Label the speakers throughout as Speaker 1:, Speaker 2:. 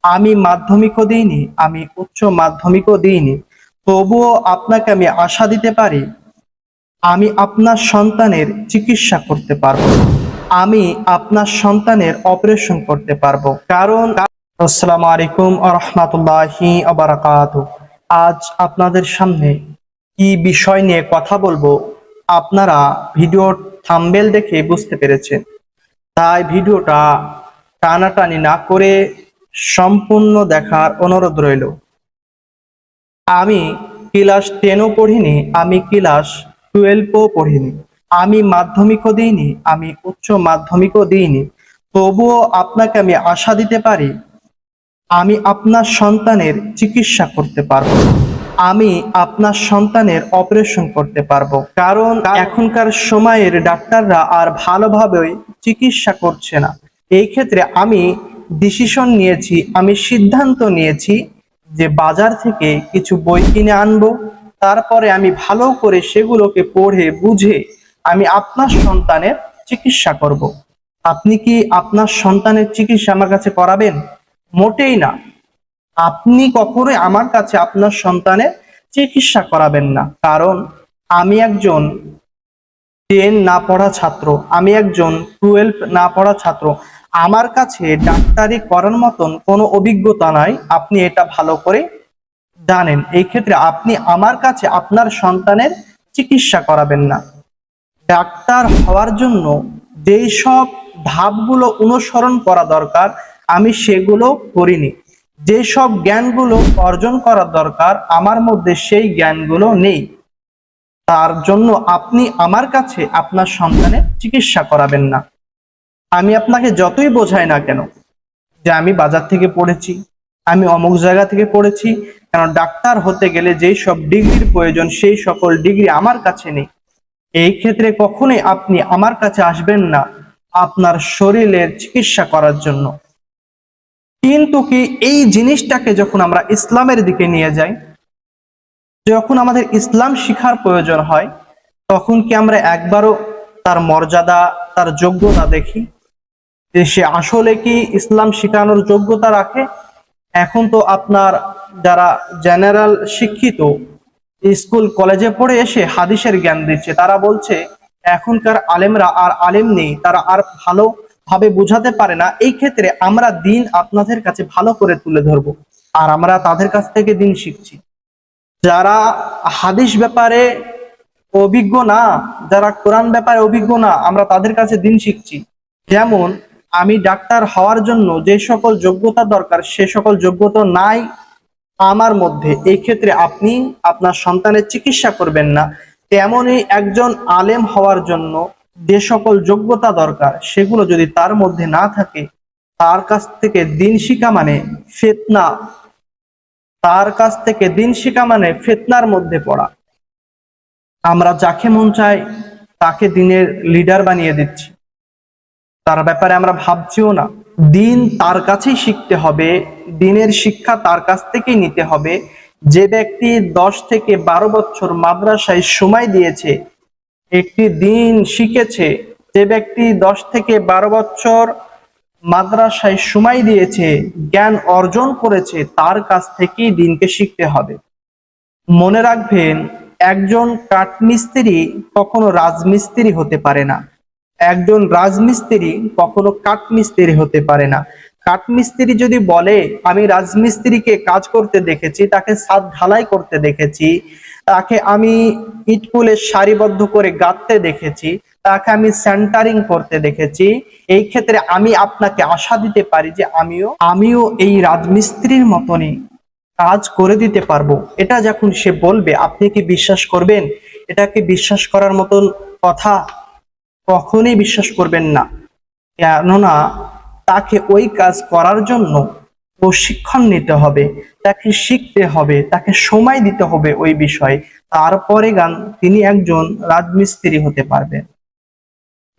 Speaker 1: আমি মাধ্যমিকও দিইনি, আমি উচ্চ মাধ্যমিকও দিইনি, তবুও আপনাকে আমি আশা দিতে পারি আমি আপনার সন্তানের চিকিৎসা করতে পারবো। আমি আপনার সন্তানের অপারেশন করতে পারবো। কারণ আসসালামু আলাইকুম ওয়া রাহমাতুল্লাহি ওয়া বারাকাতুহু। আজ আপনাদের সামনে কি বিষয় নিয়ে কথা বলবো আপনারা ভিডিওর থাম্বনেল দেখে বুঝতে পেরেছেন। তাই ভিডিওটা টানাটানি না করে সম্পূর্ণ দেখার অনুরোধ রইল। আমি ক্লাস 10ও পড়িনি, আমি ক্লাস 12ও পড়িনি, আমি মাধ্যমিকও দিইনি, আমি উচ্চ মাধ্যমিকও দিইনি, তবুও আপনাকে আমি আশা দিতে পারি আমি আপনার সন্তানের চিকিৎসা করতে পারবো। আমি আপনার সন্তানের অপারেশন করতে পারবো। কারণ এখনকার সময়ের ডাক্তাররা আর ভালোভাবে চিকিৎসা করছে না। এই ক্ষেত্রে আমি ডিসিশন নিয়েছি, আমি সিদ্ধান্ত নিয়েছি যে বাজার থেকে কিছু বই কিনে আনবো, তারপরে আমি ভালো করে সেগুলোকে পড়ে বুঝে আমি আপনার সন্তানের চিকিৎসা করব। আপনি কি আপনার সন্তানের চিকিৎসা আমার কাছে করাবেন? মোটেই না। আপনি কখনোই আমার কাছে আপনার সন্তানের চিকিৎসা করাবেন না। কারণ আমি একজন 10 না পড়া ছাত্র, আমি একজন 12 না পড়া ছাত্র। আমার কাছে ডাক্তারি করার মতন কোনো অভিজ্ঞতা নাই, আপনি এটা ভালো করে জানেন। এই ক্ষেত্রে আপনি আমার কাছে আপনার সন্তানের চিকিৎসা করাবেন না। ডাক্তার হওয়ার জন্য যেই সব ধাপগুলো অনুসরণ করা দরকার আমি সেগুলো করিনি। যে সব জ্ঞানগুলো অর্জন করা দরকার আমার মধ্যে সেই জ্ঞানগুলো নেই। তার জন্য আপনি আমার কাছে আপনার সন্তানের চিকিৎসা করাবেন না। আমি আপনাকে যতই বোঝাই না কেন যে আমি বাজার থেকে পড়েছি, আমি অমুক জায়গা থেকে পড়েছি, কেন ডাক্তার হতে গেলে যেই সব ডিগ্রির প্রয়োজন সেই সকল ডিগ্রি আমার কাছে নেই। এই ক্ষেত্রে কখনোই আপনি আমার কাছে আসবেন না আপনার শরীরের চিকিৎসা করার জন্য। কিন্তু কি এই জিনিসটাকে যখন আমরা ইসলামের দিকে নিয়ে যাই, যখন আমাদের ইসলাম শিখার প্রয়োজন হয়, তখন কি আমরা একবারও তার মর্যাদা, তার যোগ্যতা দেখি যে সে আসলে কি ইসলাম শিখানোর যোগ্যতা রাখে? এখন তো আপনার যারা জেনারেল শিক্ষিত স্কুল কলেজে পড়ে এসে হাদিসের জ্ঞান দিচ্ছে, তারা বলছে এখনকার আলেমরা আর আলেম নেই, তারা আর ভালোভাবে বোঝাতে পারে না। এই ক্ষেত্রে আমরা দিন আপনাদের কাছে ভালো করে তুলে ধরবো, আর আমরা তাদের কাছ থেকে দিন শিখছি। যারা হাদিস ব্যাপারে অভিজ্ঞ না, যারা কোরআন ব্যাপারে অভিজ্ঞ না, আমরা তাদের কাছে দিন শিখছি। যেমন আমি ডাক্তার হওয়ার জন্য যে সকল যোগ্যতা দরকার সে সকল যোগ্যতা নাই আমার মধ্যে। এই ক্ষেত্রে আপনি আপনার সন্তানের চিকিৎসা করবেন না। তেমনই একজন আলেম হওয়ার জন্য যে সকল যোগ্যতা দরকার সেগুলো যদি তার মধ্যে না থাকে, তার কাছ থেকে দিন শিখা মানে ফিতনা, তার কাছ থেকে দিন শিখা মানে ফিতনার মধ্যে পড়া। আমরা যাকে মন চাই তাকে দিনের লিডার বানিয়ে দিচ্ছি, তার ব্যাপারে আমরা ভাবছিও না। দিন তার কাছেই শিখতে হবে, দিনের শিক্ষা তার কাছ থেকেই নিতে হবে। যে ব্যক্তি 10 থেকে 12 বছর মাদ্রাসায় সময় দিয়েছে, একটি দিন শিখেছে, যে ব্যক্তি 10 থেকে 12 বছর মাদ্রাসায় সময় দিয়েছে, জ্ঞান অর্জন করেছে, তার কাছ থেকেই দিনকে শিখতে হবে। মনে রাখবেন, একজন কাঠমিস্ত্রি কখনো রাজমিস্ত্রি হতে পারে না, একজন রাজমিস্ত্রি কখনো কাঠমিস্ত্রি হতে পারে না। কাঠমিস্ত্রি যদি বলে আমি রাজমিস্ত্রিকে কাজ করতে দেখেছি, তাকে ছাদ ঢালাই করতে দেখেছি, তাকে আমি ইটকুলে সারিবদ্ধ করে গাঁথতে দেখেছি, তাকে আমি সেন্টারিং করতে দেখেছি, এই ক্ষেত্রে আমি আপনাকে আশা দিতে পারি যে আমিও এই রাজমিস্ত্রির মতনই কাজ করে দিতে পারবো। এটা যখন সে বলবে আপনি কি বিশ্বাস করবেন? এটা কি বিশ্বাস করার মতন কথা? কখনোই বিশ্বাস করবেন না। কেননা তাকে ওই কাজ করার জন্য প্রশিক্ষণ নিতে হবে, তাকে শিখতে হবে, তাকে সময় দিতে হবে ওই বিষয়ে, তারপরে তিনি একজন রাজমিস্ত্রি হতে পারবেন।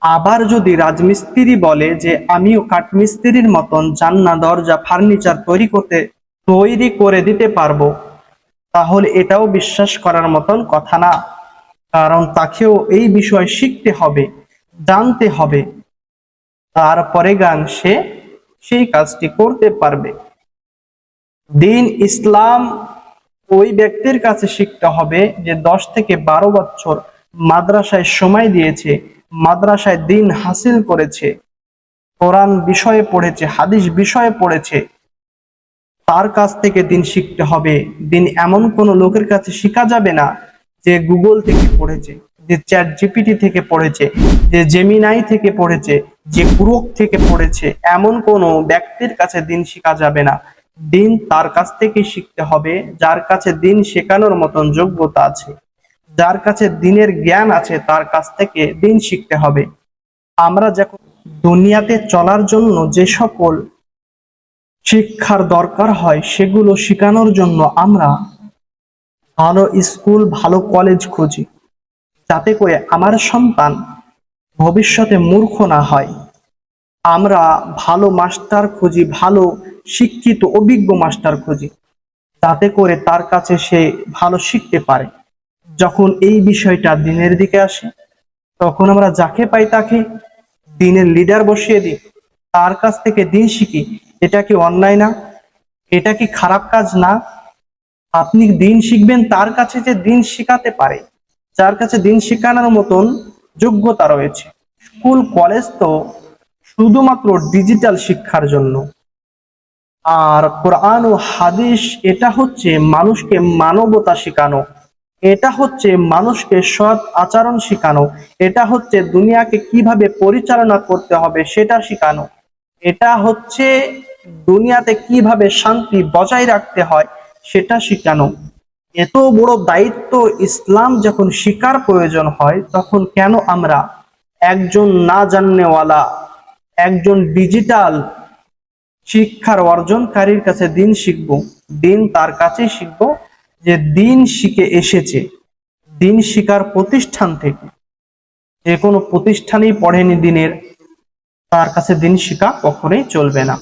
Speaker 1: আবার যদি রাজমিস্ত্রি বলে যে আমিও কাঠমিস্ত্রির মতন জানলা দরজা ফার্নিচার তৈরি করে দিতে পারবো, তাহলে এটাও বিশ্বাস করার মতন কথা না। কারণ তাকেও এই বিষয় শিখতে হবে, জানতে হবে, তারপরে সে সেই কাজটি করতে পারবে। দিন ইসলাম ওই ব্যক্তির কাছে শিখতে হবে যে 10 থেকে 12 বছর মাদ্রাসায় সময় দিয়েছে, মাদ্রাসায় দিন হাসিল করেছে, কোরআন বিষয়ে পড়েছে, হাদিস বিষয়ে পড়েছে, তার কাছ থেকে দিন শিখতে হবে। দিন এমন কোনো লোকের কাছে শেখা যাবে না যে গুগল থেকে পড়েছে, যে চ্যাট জিপিটি থেকে পড়েছে, যে জেমিনাই থেকে পড়েছে, যে গ্রোক থেকে পড়েছে। এমন কোনো ব্যক্তির কাছে দিন শেখা যাবে না। দিন তার কাছ থেকে শিখতে হবে যার কাছে দিন শেখানোর মতন যোগ্যতা আছে, যার কাছে দিনের জ্ঞান আছে, তার কাছ থেকে দিন শিখতে হবে। আমরা যখন দুনিয়াতে চলার জন্য যে সকল শিক্ষার দরকার হয় সেগুলো শেখানোর জন্য আমরা ভালো স্কুল, ভালো কলেজ খুঁজি, যাতে করে আমার সন্তান ভবিষ্যতে মূর্খ না হয়। আমরা ভালো মাস্টার খুঁজি, ভালো শিক্ষিত অভিজ্ঞ মাস্টার খুঁজি, যাতে করে তার কাছে সে ভালো শিখতে পারে। যখন এই বিষয়টা দিনের দিকে আসে, তখন আমরা যাকে পাই তাকে দিনের লিডার বসিয়ে দিই, তার কাছ থেকে দিন শিখি। এটা কি অন্যায় না? এটা কি খারাপ কাজ না? আপনি দিন শিখবেন তার কাছে যে দিন শিখাতে পারে, যার কাছে দিন শেখানোর মতন যোগ্যতা রয়েছে। স্কুল কলেজ তো শুধুমাত্র ডিজিটাল শিক্ষার জন্য, আর কোরআন ও হাদিস এটা হচ্ছে মানুষকে মানবতা শেখানো, এটা হচ্ছে মানুষকে সৎ আচরণ শেখানো, এটা হচ্ছে দুনিয়াকে কিভাবে পরিচালনা করতে হবে সেটা শেখানো, এটা হচ্ছে দুনিয়াতে কিভাবে শান্তি বজায় রাখতে হয় সেটা শেখানো। এত বড় দায়িত্ব ইসলাম যখন শিকার প্রয়োজন হয়, তখন কেন আমরা একজন না জাননেওয়ালা, একজন ডিজিটাল শিক্ষার অর্জনকারীর কাছে দিন শিখবো? দিন তার কাছেই শিখবো যে দিন শিখে এসেছে, দিন শিকার প্রতিষ্ঠান থেকে। যে কোনো প্রতিষ্ঠানেই পড়েনি দিনের, তার কাছে দিন শিখা কখনোই চলবে না।